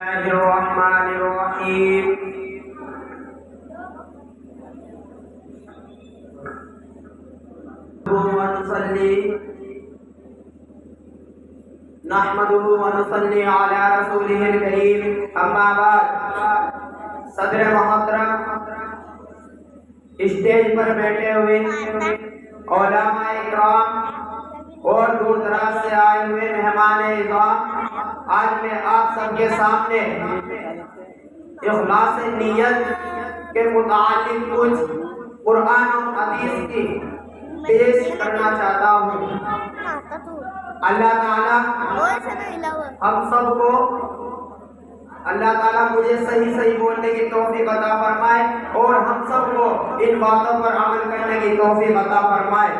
الله الرحمن الرحيم نحمده ونصلي على رسوله الكريم اما بعد صدر محترم اسٹیج پر بیٹھے ہوئے علماء اکرام اور دور دراز سے آئے ہوئے مہمان اعزام، آج میں آپ سب کے سامنے اخلاص نیت کے متعلق کچھ قرآن و حدیث کی پیش کرنا چاہتا ہوں۔ اللہ تعالیٰ ہم سب کو مجھے صحیح بولنے کی توفیق عطا فرمائے اور ہم سب کو ان باتوں پر عمل کرنے کی توفیق عطا فرمائے۔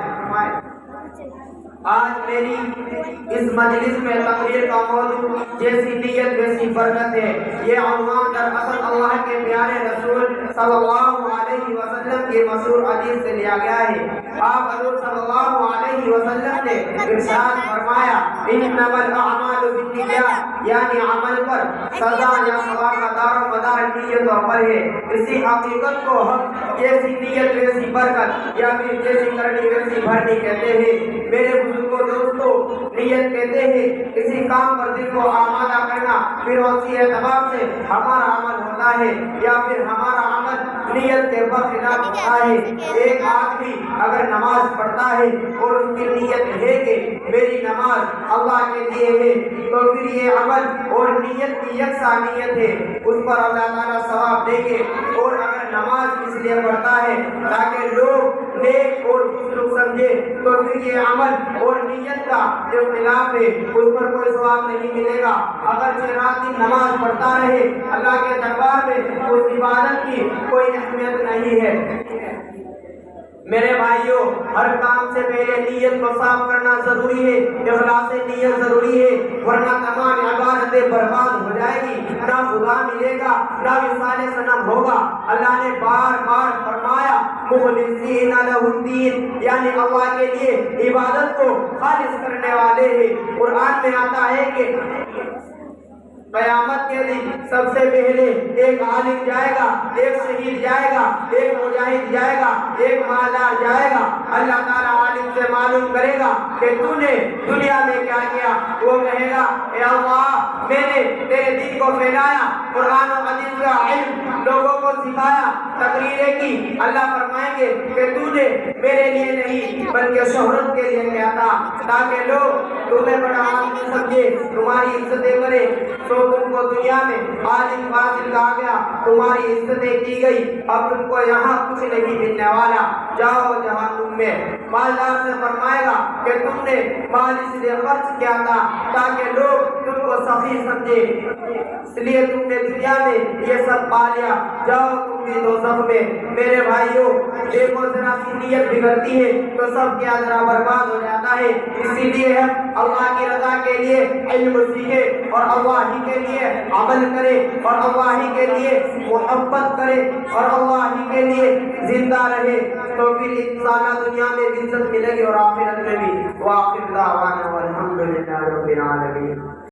آج میری اس مجلس میں تقریر کا موضوع جیسی نیت ویسی برکت ہے، یہ عنوان دراصل اللہ کے پیارے رسول صلی اللہ علیہ وسلم کی مشہور حدیث سے لیا گیا ہے۔ آپ حضور صلی اللہ علیہ وسلم نے ارشاد فرمایا انما الاعمال بالنیات، یعنی عمل پر سزا یا ثواب کا دار و مدار نیتوں پر ہے۔ اسی حقیقت کو ہم جیسی نیت ویسی برکت یا پھر جیسی کرنی ویسی بھرنی کہتے ہیں۔ میرے بزرگوں دوستوں، نیت کہتے ہیں کسی کام پر دل کو آمادہ کرنا، پھر اسی اعتبار سے ہمارا عمل ہوتا ہے یا پھر ہمارا عمل نیت کے برخلاف ہوتا ہے۔ ایک آدمی اگر نماز پڑھتا ہے اور اس کی نیت ہے کہ میری نماز اللہ کے لیے ہے، تو پھر یہ عمل اور نیت کی یکساں نیت ہے، اس پر اللہ تعالیٰ ثواب دیں گے۔ اور اگر نماز اس لیے پڑھتا ہے تاکہ لوگ نیک اور بزرگ سمجھے، تو پھر یہ عمل اور نیت کا جو خلاف ہے اس پر کوئی ثواب نہیں ملے گا۔ اگر رات دن نماز پڑھتا رہے، اللہ کے دربار میں اس عبادت کی کوئی اہمیت نہیں ہے۔ میرے بھائیوں، ہر کام سے پہلے نیت کو صاف کرنا ضروری ہے، اخلاص نیت ضروری ہے، ورنہ تمام عبادتیں برباد ہو جائے گی، نہ خدا ملے گا نہ مثال صنم ہوگا۔ اللہ نے بار بار فرمایا مخلصین لہ الدین، یعنی اللہ کے لیے عبادت کو خالص کرنے والے ہیں۔ قرآن میں آتا ہے کہ قیامت کے دن سب سے پہلے ایک عالم جائے گا، ایک شہید جائے گا، ایک مجاہد جائے گا، ایک مالدار جائے گا۔ اللہ تعالیٰ عالم سے معلوم کرے گا کہ تو نے دنیا میں کیا کیا۔ وہ کہے گا اے اللہ، میں نے تیرے دین کو پھیلایا، قرآن و حدیث کا علم لوگوں کو سکھایا، تقریریں کی۔ اللہ فرمائیں گے کہ تو نے میرے لیے نہیں بلکہ شہرت کے لیے کیا تھا، تاکہ لوگ تمہیں بڑا عالم سمجھے، تمہاری عزتیں کرے۔ تو تم کو دنیا میں عالم فاضل کہا گیا، تمہاری عزتیں کی گئی، اب تم کو یہاں کچھ نہیں ملنے والا، جاؤ جہنم میں۔ مالدار سے فرمائے گا کہ تم نے مال اس لیے خرچ کیا تھا تاکہ لوگ تم کو سخی سمجھے، اس لیے تم نے دنیا میں یہ سب پا لیا، جاؤ تم بھی دوزخ میں۔ میرے بھائیوں، دیکھو ذرا سی نیت بگڑتی ہے تو سب کیا ذرا برباد ہو جاتا ہے۔ اسی لیے ہم اللہ کی رضا کے لیے علم سیکھے اور اللہ ہی کے لیے عمل کرے اور اللہ ہی کے لیے محبت کرے اور اللہ ہی کے لیے زندہ رہے، تو پھر انشاءاللہ دنیا میں بھی عزت ملے گی اور آخرت میں بھی۔ وآخر دعوانا والحمدللہ رب العالمین۔